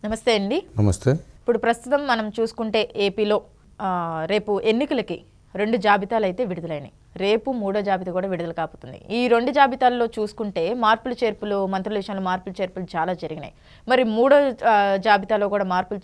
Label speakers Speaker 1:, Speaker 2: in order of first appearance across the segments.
Speaker 1: నమస్తే అండి.
Speaker 2: నమస్తే.
Speaker 1: ఇప్పుడు ప్రస్తుతం మనం చూసుకుంటే ఏపీలో రేపు ఎన్నికలకి 2 జాబితాలు అయితే విడుదలైనాయి. రేపు 3వ జాబితా కూడా విడుదల కాబోతుంది. ఈ 2 జాబితాల్లో చూసుకుంటే మార్పులు చేర్పులు, మంత్రుల విషయంలో మార్పులు చేర్పులు చాలా జరిగినాయి. మరి 3వ జాబితాలో కూడా మార్పులు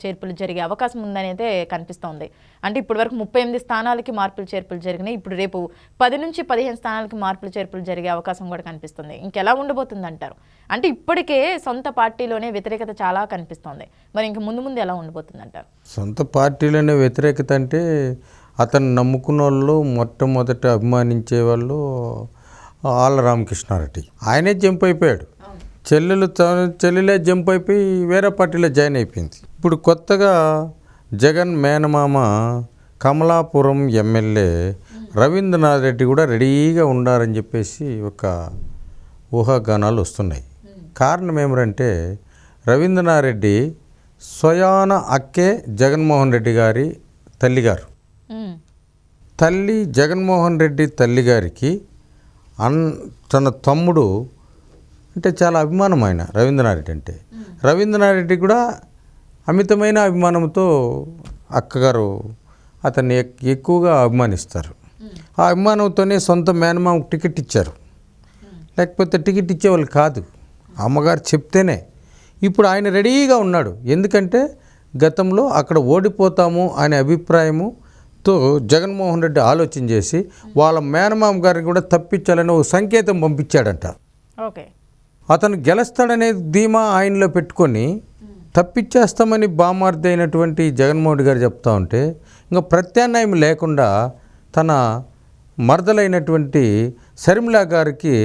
Speaker 1: చేర్పులు జరిగే అవకాశం ఉందని అయితే కనిపిస్తోంది. అంటే ఇప్పటివరకు 38 స్థానాలకి మార్పులు చేర్పులు జరిగినాయి. ఇప్పుడు రేపు 10 నుంచి 15 స్థానాలకి మార్పులు చేర్పులు జరిగే అవకాశం కూడా కనిపిస్తుంది. ఇంకెలా ఉండబోతుంది అంటారు? అంటే ఇప్పటికే సొంత పార్టీలోనే వ్యతిరేకత చాలా కనిపిస్తోంది. మరి ఇంక ముందు ముందు ఎలా ఉండబోతుంది అంటారు?
Speaker 2: సొంత పార్టీలోనే వ్యతిరేకత అంటే అతను నమ్ముకున్న వాళ్ళు మొట్టమొదట అభిమానించే వాళ్ళు ఆళ్ళ రామకృష్ణారెడ్డి. ఆయనే జంప్ అయిపోయాడు. చెల్లెలే జంప్ అయిపోయి వేరే పార్టీలో జాయిన్ అయిపోయింది. ఇప్పుడు కొత్తగా జగన్ మేనమామ కమలాపురం ఎమ్మెల్యే రవీంద్రనాథ్ రెడ్డి కూడా రెడీగా ఉండారని చెప్పేసి ఒక ఊహాగానాలు వస్తున్నాయి. కారణం ఏమిటంటే రవీంద్రనాథ్ రెడ్డి స్వయాన అక్కే జగన్మోహన్ రెడ్డి గారి తల్లిగారు. తల్లి జగన్మోహన్ రెడ్డి తల్లిగారికి తన తమ్ముడు అంటే చాలా అభిమానం. ఆయన రవీంద్రనాథ్ రెడ్డి అంటే రవీంద్రనాథ్ రెడ్డి కూడా అమితమైన అభిమానంతో అక్కగారు అతన్ని ఎక్కువగా అభిమానిస్తారు. ఆ అభిమానంతోనే సొంత మేనమామకు టికెట్ ఇచ్చారు. లేకపోతే టికెట్ ఇచ్చేవాళ్ళు కాదు, అమ్మగారు చెప్తేనే. ఇప్పుడు ఆయన రెడీగా ఉన్నాడు. ఎందుకంటే గతంలో అక్కడ ఓడిపోతాము అనే అభిప్రాయముతో జగన్మోహన్ రెడ్డి ఆలోచన చేసి వాళ్ళ మేనమామ గారిని కూడా తప్పించాలని ఒక సంకేతం పంపించాడంట.
Speaker 1: ఓకే,
Speaker 2: అతను గెలుస్తాడనే ధీమా ఆయనలో పెట్టుకొని తప్పించేస్తామని బామార్ది అయినటువంటి జగన్మోహన్ రెడ్డి గారు చెప్తా ఉంటే ఇంకా ప్రత్యామ్నాయం లేకుండా తన మరదలైనటువంటి శర్మిలా గారికి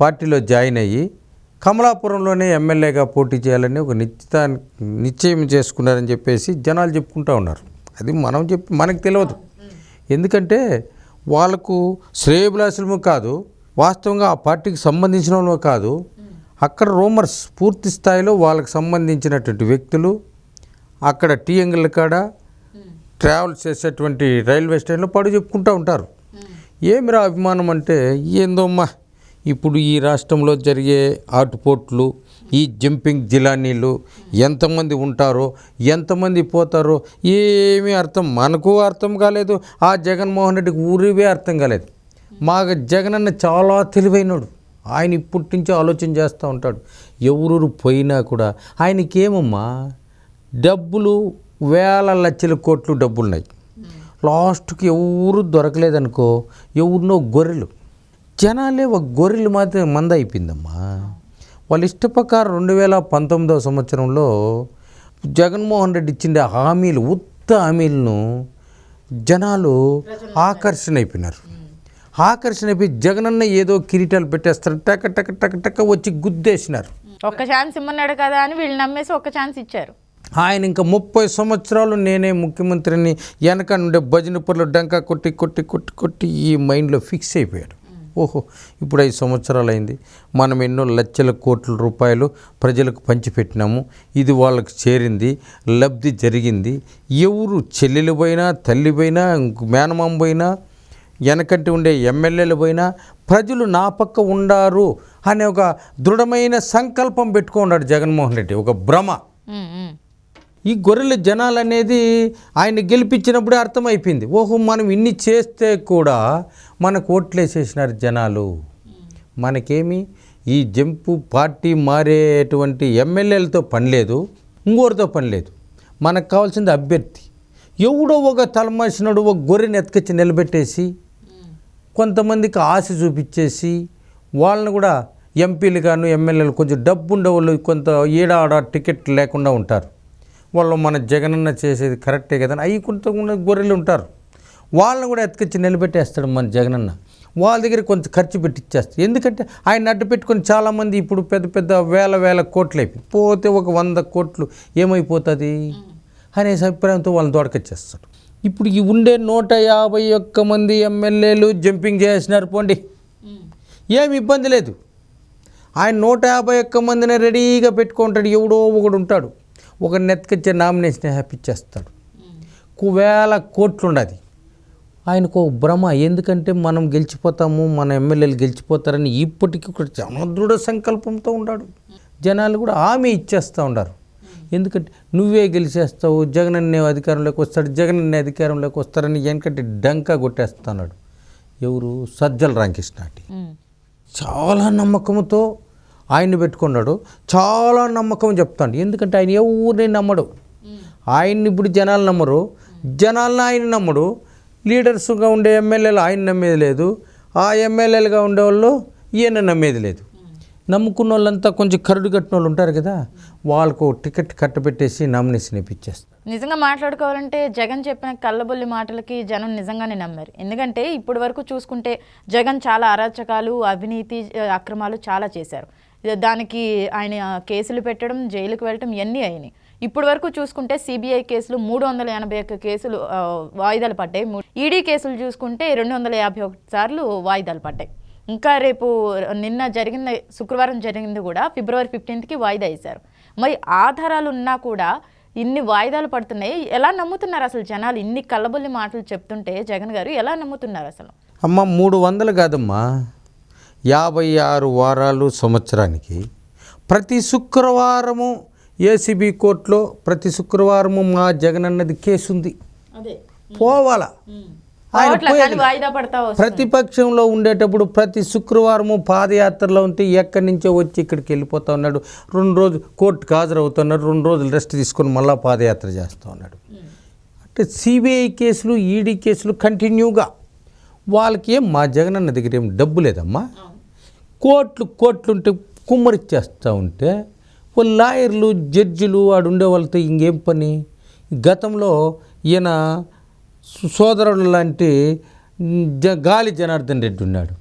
Speaker 2: పార్టీలో జాయిన్ అయ్యి కమలాపురంలోనే ఎమ్మెల్యేగా పోటీ చేయాలని ఒక నిశ్చయం చేసుకున్నారని చెప్పేసి జనాలు చెప్పుకుంటూ ఉన్నారు. అది మనకు తెలియదు. ఎందుకంటే వాళ్ళకు శ్రేయోభిలాషులము కాదు, వాస్తవంగా ఆ పార్టీకి సంబంధించిన వాళ్ళు కాదు. అక్కడ రూమర్స్ పూర్తి స్థాయిలో వాళ్ళకి సంబంధించినటువంటి వ్యక్తులు అక్కడ టీఎంగల్ కాడ ట్రావెల్ చేసేటువంటి రైల్వే స్టేషన్లో చెప్పుకుంటూ ఉంటారు. ఏమిరా అభిమానం అంటే ఏందోమ్మా, ఇప్పుడు ఈ రాష్ట్రంలో జరిగే ఆటుపోట్లు, ఈ జంపింగ్ జిలానీలు ఎంతమంది ఉంటారో ఎంతమంది పోతారో ఏమీ మనకు అర్థం కాలేదు. ఆ జగన్మోహన్ రెడ్డికి ఊరివే అర్థం కాలేదు. మా జగనన్న చాలా తెలివైనడు. ఆయన ఇప్పటి నుంచో ఆలోచన చేస్తూ ఉంటాడు. ఎవరు పోయినా కూడా ఆయనకేమమ్మా డబ్బులు వేల లక్షల కోట్లు డబ్బులున్నాయి. లాస్ట్కి ఎవరు దొరకలేదనుకో, ఎవరినో గొర్రెలు జనాలే ఒక గొర్రెలు మాత్రం మంద అయిపోయిందమ్మా. వాళ్ళ ఇష్టప్రకారం 2019వ సంవత్సరంలో జగన్మోహన్ రెడ్డి ఇచ్చిన హామీలు, హామీలను జనాలు ఆకర్షణ అయిపోయినారు. ఆకర్షణ అయిపోయి జగనన్న ఏదో కిరీటాలు పెట్టేస్తారు, టక టక టక టక వచ్చి గుద్దేసినారు.
Speaker 1: ఒక్క ఛాన్స్ ఇమ్మన్నాడు కదా అని వీళ్ళు నమ్మేసి ఒక్క ఛాన్స్ ఇచ్చారు.
Speaker 2: ఆయన ఇంకా 30 సంవత్సరాలు నేనే ముఖ్యమంత్రిని వెనక నుండే భజనపూర్లో డంకా కొట్టి కొట్టి కొట్టి కొట్టి ఈ మైండ్లో ఫిక్స్ అయిపోయాడు. ఓహో, ఇప్పుడు 5 సంవత్సరాలు అయింది, మనం ఎన్నో లక్షల కోట్ల రూపాయలు ప్రజలకు పంచిపెట్టినాము, ఇది వాళ్ళకి చేరింది, లబ్ధి జరిగింది. ఎవరు చెల్లెలు పోయినా, తల్లి పోయినా, మేనమామ పోయినా, వెనకంటి ఉండే ఎమ్మెల్యేలు పోయినా ప్రజలు నా పక్క ఉండారు అనే ఒక దృఢమైన సంకల్పం పెట్టుకున్నాడు జగన్మోహన్ రెడ్డి. ఒక భ్రమ. ఈ గొర్రెల జనాలు అనేది ఆయన గెలిపించినప్పుడే అర్థమైపోయింది. ఓహో, మనం ఇన్ని చేస్తే కూడా మనకు ఓట్లేసేసినారు జనాలు. మనకేమి ఈ జంపు పార్టీ మారేటువంటి ఎమ్మెల్యేలతో పని లేదు, ఇంకోరితో పని లేదు. మనకు కావాల్సింది అభ్యర్థి. ఎవడో ఒక తలమాసినడు ఒక గొర్రెని ఎత్తుకొచ్చి నిలబెట్టేసి కొంతమందికి ఆశ చూపించేసి వాళ్ళని కూడా ఎంపీలు గాను ఎమ్మెల్యేలు కొంచెం డబ్బు ఉండేవాళ్ళు కొంత ఈడాడ టికెట్ లేకుండా ఉంటారు. వాళ్ళు మన జగనన్న చేసేది కరెక్టే కదా అవి కొంత గొర్రెలు ఉంటారు. వాళ్ళని కూడా ఎత్తుకొచ్చి నిలబెట్టేస్తాడు మన జగనన్న. వాళ్ళ దగ్గర కొంచెం ఖర్చు పెట్టిచ్చేస్తాడు. ఎందుకంటే ఆయన అడ్డు పెట్టుకొని చాలామంది ఇప్పుడు పెద్ద పెద్ద వేల కోట్లు అయిపోయి పోతే ఒక 100 కోట్లు ఏమైపోతుంది అనే అభిప్రాయంతో వాళ్ళని దొడకొచ్చేస్తాడు. ఇప్పుడు ఈ ఉండే 151 మంది ఎమ్మెల్యేలు జంపింగ్ చేసినారు పోండి, ఏమి ఇబ్బంది లేదు. ఆయన 151 మందిని రెడీగా పెట్టుకుంటాడు. ఎవడో ఒకడు ఉంటాడు, ఒక నెత్తికొచ్చే నామినేషన్ హ్యాపిచ్చేస్తాడు. 1000 కోట్లు ఉండదు. ఆయనకు ఒక భ్రమ. ఎందుకంటే మనం గెలిచిపోతాము, మన ఎమ్మెల్యేలు గెలిచిపోతారని ఇప్పటికీ కూడా చాలా దృఢ సంకల్పంతో ఉన్నాడు. జనాలు కూడా హామీ ఇచ్చేస్తూ ఉన్నారు. ఎందుకంటే నువ్వే గెలిచేస్తావు, జగనన్నే అధికారంలోకి వస్తాడు, జగనన్నే అధికారంలోకి వస్తారని ఎందుకంటే డంకా కొట్టేస్తున్నాడు. ఎవరు? సజ్జల రామకృష్ణారెడ్డి. చాలా నమ్మకంతో ఆయన్ని పెట్టుకున్నాడు, చాలా నమ్మకం చెప్తాడు. ఎందుకంటే ఆయన ఎవరిని నమ్మడు. ఆయన్ని ఇప్పుడు జనాలు నమ్మరు, జనాలను ఆయన నమ్మడు. లీడర్స్గా ఉండే ఎమ్మెల్యేలు ఆయన నమ్మేది లేదు, ఆ ఎమ్మెల్యేలుగా ఉండేవాళ్ళు ఈయన నమ్మేది లేదు. నమ్ముకున్న వాళ్ళంతా కొంచెం కరుడు కట్టిన వాళ్ళు ఉంటారు కదా, వాళ్ళకు టికెట్ కట్టబెట్టేసి నామినేషన్ ఇప్పించేస్తారు.
Speaker 1: నిజంగా మాట్లాడుకోవాలంటే జగన్ చెప్పిన కళ్ళబొల్లి మాటలకి జనం నిజంగానే నమ్మారు. ఎందుకంటే ఇప్పటి వరకు చూసుకుంటే జగన్ చాలా అరాచకాలు, అవినీతి, అక్రమాలు చాలా చేశారు. దానికి ఆయన కేసులు పెట్టడం, జైలుకు వెళ్ళటం ఇవన్నీ అయినాయి. ఇప్పటి వరకు చూసుకుంటే సిబిఐ కేసులు 381 కేసులు వాయిదాలు పడ్డాయి. ఈడీ కేసులు చూసుకుంటే 251 సార్లు వాయిదాలు పడ్డాయి. ఇంకా రేపు నిన్న జరిగింది, శుక్రవారం జరిగింది కూడా ఫిబ్రవరి 15కి వాయిదా వేశారు. మరి ఆధారాలు ఉన్నా కూడా ఇన్ని వాయిదాలు పడుతున్నాయి. ఎలా నమ్ముతున్నారు అసలు జనాలు? ఇన్ని కళ్ళబొల్లి మాటలు చెప్తుంటే జగన్ గారు ఎలా నమ్ముతున్నారు అసలు?
Speaker 2: అమ్మ 300 కాదమ్మా, 56 వారాలు సంవత్సరానికి. ప్రతి శుక్రవారము ఏసీబీ కోర్టులో ప్రతి శుక్రవారము మా జగన్ అన్నది కేసు ఉంది, పోవాలా. ప్రతిపక్షంలో ఉండేటప్పుడు ప్రతి శుక్రవారము పాదయాత్రలో ఉంటే ఎక్కడి నుంచో వచ్చి ఇక్కడికి వెళ్ళిపోతా ఉన్నాడు. 2 రోజులు కోర్టుకు హాజరవుతున్నాడు, 2 రోజులు రెస్ట్ తీసుకొని మళ్ళీ పాదయాత్ర చేస్తూ ఉన్నాడు. అంటే సిబిఐ కేసులు, ఈడీ కేసులు కంటిన్యూగా. వాళ్ళకి ఏం మా జగన్ అన్న దగ్గర ఏం డబ్బు లేదమ్మా. కోట్లు ఉంటే కుమ్మరిచ్చేస్తూ ఉంటే వాళ్ళు లాయర్లు, జడ్జిలు వాడు ఉండే వాళ్ళతో ఇంకేం పని. గతంలో ఈయన సోదరుడు లాంటి గాలి జనార్దన్ రెడ్డి ఉన్నాడు,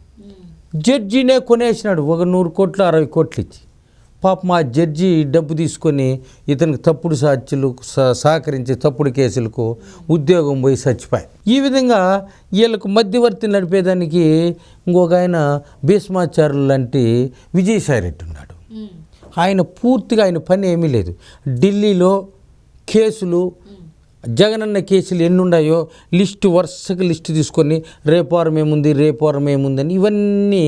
Speaker 2: జడ్జినే కొనేసినాడు 100 కోట్లు 60 కోట్లు ఇచ్చి. పాపం ఆ జడ్జి డబ్బు తీసుకొని ఇతనికి తప్పుడు సాక్షులు సహకరించి తప్పుడు కేసులకు ఉద్యోగం పోయి చచ్చిపోయి. ఈ విధంగా వీళ్ళకు మధ్యవర్తి నడిపేదానికి ఇంకొక ఆయన భీష్మాచార్యులు లాంటి విజయసాయి రెడ్డి ఉన్నాడు. ఆయన పూర్తిగా ఆయన పని ఏమీ లేదు. ఢిల్లీలో కేసులు, జగనన్న కేసులు ఎన్ని ఉన్నాయో వరుసగా లిస్టు తీసుకొని రేపు వారం ఏముందని ఇవన్నీ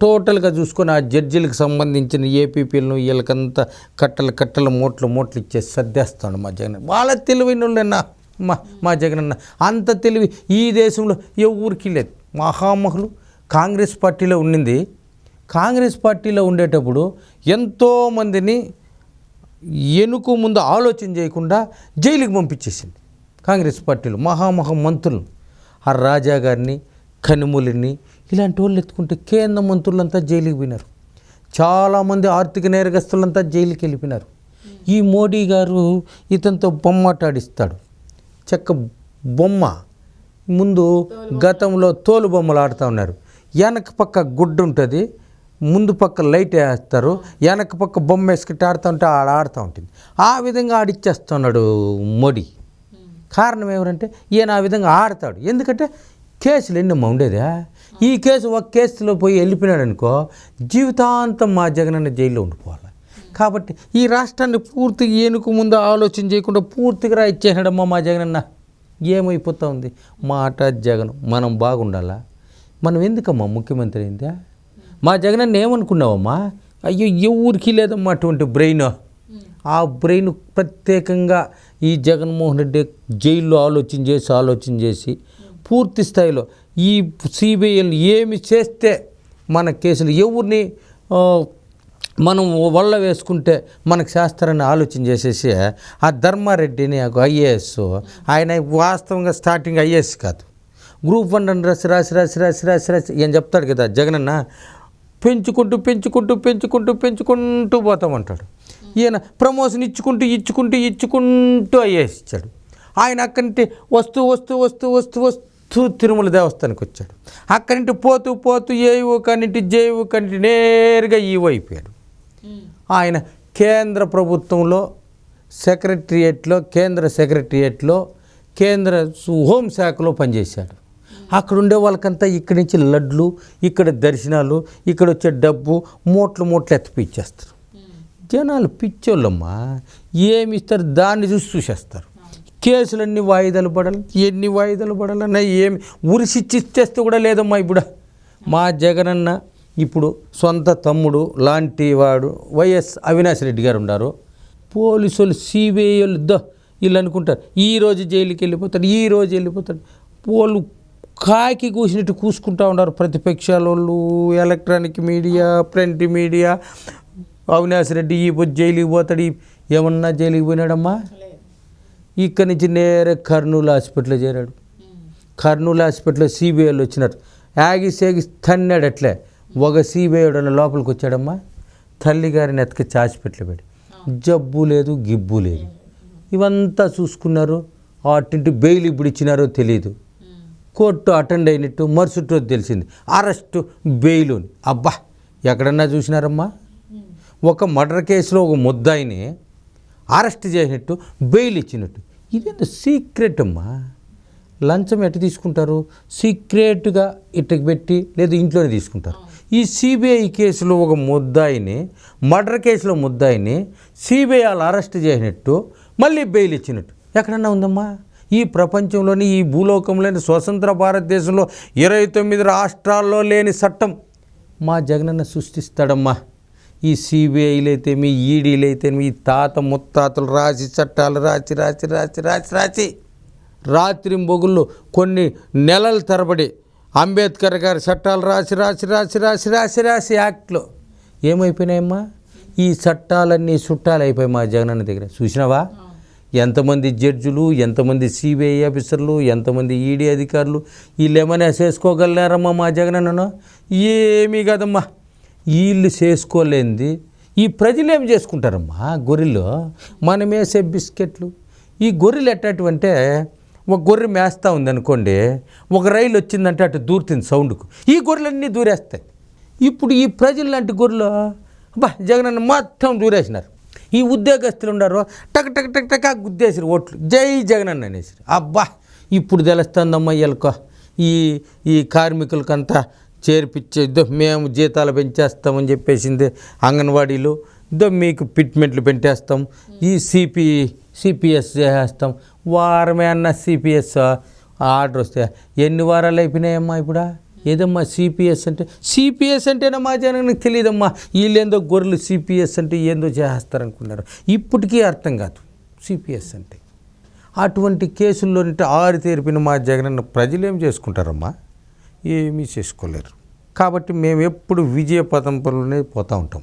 Speaker 2: టోటల్గా చూసుకొని ఆ జడ్జిలకు సంబంధించిన ఏపీపీలను వీళ్ళకంతా కట్టలు మూటలు ఇచ్చేసి సర్దేస్తాడు మా జగన్. వాళ్ళ తెలివైన వాళ్ళన్నా మా జగనన్న. అంత తెలివి ఈ దేశంలో ఎవరికి లేదు. మహామహులు కాంగ్రెస్ పార్టీలో ఉండింది. కాంగ్రెస్ పార్టీలో ఉండేటప్పుడు ఎంతోమందిని ఎనుకు ముందు ఆలోచన చేయకుండా జైలుకి పంపించేసింది కాంగ్రెస్ పార్టీలో. మంత్రులు ఆ రాజా గారిని, కనుమూలిని ఇలాంటి వాళ్ళు ఎత్తుకుంటే కేంద్ర మంత్రులంతా జైలుకి పోయినారు. చాలామంది ఆర్థిక నేరగస్తులంతా జైలుకి వెళ్ళిపోయినారు. ఈ మోడీ గారు ఇతనితో బొమ్మటాడిస్తాడు. చెక్క బొమ్మ ముందు గతంలో తోలు బొమ్మలు ఆడుతూ ఉన్నారు. వెనక పక్క గుడ్డు ఉంటుంది, ముందు పక్క లైట్ వేస్తారు, వెనక పక్క బొమ్మ వేసుకుంటే ఆడుతూ ఉంటే ఆడుతూ ఉంటుంది. ఆ విధంగా ఆడిచ్చేస్తున్నాడు మోడీ. కారణం ఎవరంటే ఈయన ఆ విధంగా ఆడతాడు. ఎందుకంటే కేసులు ఎన్నమ్మా ఉండేదా. ఈ కేసు ఒక కేసులో పోయి వెళ్ళిపోయినాడు అనుకో, జీవితాంతం మా జగనన్న జైల్లో ఉండిపోవాలి. కాబట్టి ఈ రాష్ట్రాన్ని పూర్తిగా ఏనుకు ముందు ఆలోచన చేయకుండా పూర్తిగా రాయిచ్చేసాడమ్మా మా జగనన్న. ఏమైపోతూ ఉంది మాట జగన్. మనం బాగుండాలా? మనం ఎందుకమ్మా ముఖ్యమంత్రి అయిందా? మా జగనన్న ఏమనుకున్నావమ్మా? అయ్యో ఎవరికి లేదమ్మా అటువంటి బ్రెయిన్. ఆ బ్రెయిన్ ప్రత్యేకంగా ఈ జగన్మోహన్ రెడ్డి జైల్లో ఆలోచన చేసి పూర్తి స్థాయిలో ఈ సిబిఐని ఏమి చేస్తే మన కేసులు ఎవరిని మనం వల్ల వేసుకుంటే మనకు చేస్తారని ఆలోచన చేసేసి ఆ ధర్మారెడ్డిని ఐఏఎస్, ఆయన వాస్తవంగా స్టార్టింగ్ ఐఏఎస్ కాదు, గ్రూప్ 1 అని రాసి ఏం చెప్తాడు కదా జగనన్న, పెంచుకుంటూ పోతామంటాడు. ఈయన ప్రమోషన్ ఇచ్చుకుంటూ ఐఏఎస్ ఇచ్చాడు. ఆయన అక్కడి వస్తూ తిరుమల దేవస్థానికి వచ్చాడు. అక్కడి నుంచి పోతూ ఏవో కానింటి జేవో కానింటి నేరుగా ఈవో అయిపోయాడు. ఆయన కేంద్ర ప్రభుత్వంలో కేంద్ర సెక్రటరియేట్లో కేంద్ర హోంశాఖలో పనిచేశాడు. అక్కడ ఉండే వాళ్ళకంతా ఇక్కడి నుంచి లడ్లు, ఇక్కడ దర్శనాలు, ఇక్కడ వచ్చే డబ్బు మూటలు ఎత్తిపిచ్చేస్తారు. జనాలు పిచ్చోళ్ళమ్మా, ఏమి ఇస్తారు దాన్ని చూసేస్తారు. కేసులన్నీ వాయిదాలు పడాలి, ఎన్ని వాయిదాలు పడాలన్నా ఏమి ఉరిసిచ్చిచ్చేస్తే కూడా లేదమ్మా. ఇప్పుడు మా జగనన్న ఇప్పుడు సొంత తమ్ముడు లాంటి వాడు వైఎస్ అవినాష్ రెడ్డి గారు ఉన్నారు. పోలీసు వాళ్ళు సిబిఐ వాళ్ళు వీళ్ళు అనుకుంటారు ఈరోజు జైలుకి వెళ్ళిపోతాడు వాళ్ళు కాకి కూసినట్టు కూసుకుంటూ ఉన్నారు. ప్రతిపక్షాల వాళ్ళు, electronic media, print media. Avinash Reddy ఈ పొద్దు జైలుకి పోతాడు, ఏమన్నా జైలుకి పోయినాడమ్మా? ఇక్కడి నుంచి నేరే కర్నూలు హాస్పిటల్లో చేరాడు. కర్నూలు హాస్పిటల్లో సిబిఐలు వచ్చినారు, ఆగి తన్నాడు. అట్లే ఒక సిబిఐ లోపలికి వచ్చాడమ్మా, తల్లిగారిని ఎత్తుకొచ్చి హాస్పిటల్ పెట్టి జబ్బు లేదు గిబ్బు లేదు ఇవంతా చూసుకున్నారు. అటు బెయిల్ ఇప్పుడు ఇచ్చినారో తెలియదు, కోర్టు అటెండ్ అయినట్టు మరుసటి రోజు తెలిసింది అరెస్టు బెయిల్. అబ్బా ఎక్కడన్నా చూసినారమ్మా? ఒక మర్డర్ కేసులో ఒక ముద్దాయిని అరెస్ట్ చేసినట్టు బెయిల్ ఇచ్చినట్టు. ఇదేంటో సీక్రెట్ అమ్మా. లంచం ఎట్ట తీసుకుంటారు? సీక్రెట్గా ఇట్టకి పెట్టి లేదా ఇంట్లోనే తీసుకుంటారు. ఈ సిబిఐ కేసులో ఒక ముద్దాయిని, మర్డర్ కేసులో ముద్దాయిని సిబిఐ వాళ్ళు అరెస్ట్ చేసినట్టు మళ్ళీ బెయిల్ ఇచ్చినట్టు ఎక్కడన్నా ఉందమ్మా? ఈ ప్రపంచంలోని, ఈ భూలోకంలోని, స్వతంత్ర భారతదేశంలో 29 రాష్ట్రాల్లో లేని చట్టం మా జగనన్న సృష్టిస్తాడమ్మా. ఈ సిబిఐలు అయితేమి, ఈడీలు అయితేమి, ఈ తాత ముత్తాతలు రాసి చట్టాలు రాసి రాత్రి బొగుల్లో కొన్ని నెలల తరబడి అంబేద్కర్ గారి చట్టాలు రాసి యాక్ట్లో ఏమైపోయినాయమ్మా? ఈ చట్టాలన్నీ చుట్టాలు అయిపోయి మా జగనన్న దగ్గర. చూసినావా ఎంతమంది జడ్జిలు, ఎంతమంది సిబిఐ ఆఫీసర్లు, ఎంతమంది ఈడీ అధికారులు వీళ్ళు ఏమైనా చేసుకోగలరారమ్మా మా జగనన్నను? ఏమీ కాదమ్మా. వీళ్ళు చేసుకోలేంది ఈ ప్రజలు ఏం చేసుకుంటారమ్మా? గొర్రెలు మనం వేసే బిస్కెట్లు. ఈ గొర్రెలు ఎట్టటువంటి ఒక గొర్రె మేస్తూ ఉంది అనుకోండి, ఒక రైలు వచ్చిందంటే అటు దూరుతుంది సౌండ్కు, ఈ గొర్రెలన్నీ దూరేస్తాయి. ఇప్పుడు ఈ ప్రజలు లాంటి గొర్రెలు జగనన్న మొత్తం దూరేసినారు. ఈ ఉద్యోగస్తులు ఉన్నారు, టక్ గుద్దేసారు ఓట్లు, జై జగనన్న అనేసి. అబ్బా ఇప్పుడు తెలుస్తుందమ్మా వీళ్ళకు, ఈ కార్మికులకంతా చేర్పించేద్దో మేము జీతాలు పెంచేస్తామని చెప్పేసింది అంగన్వాడీలు, మీకు ఫిట్మెంట్లు పెట్టేస్తాం, ఈ సిపిఎస్ చేసేస్తాం. వారమే అన్న సిపిఎస్ ఆర్డర్ వస్తే ఎన్ని వారాలు అయిపోయినాయమ్మా? ఇప్పుడు ఏదమ్మా సిపిఎస్ అంటేనమ్మా జనానికి తెలియదమ్మా. వీళ్ళేందో గొర్రెలు సిపిఎస్ అంటే ఏందో చేస్తారనుకున్నారు. ఇప్పటికీ అర్థం కాదు సిపిఎస్ అంటే. అటువంటి కేసుల్లో ఆరితేరిపిన మా జగనన్న ప్రజలు ఏం చేసుకుంటారమ్మా? ఏమీ చేసుకోలేరు. కాబట్టి మేము ఎప్పుడు విజయ పదంలోనే పోతూ ఉంటాం.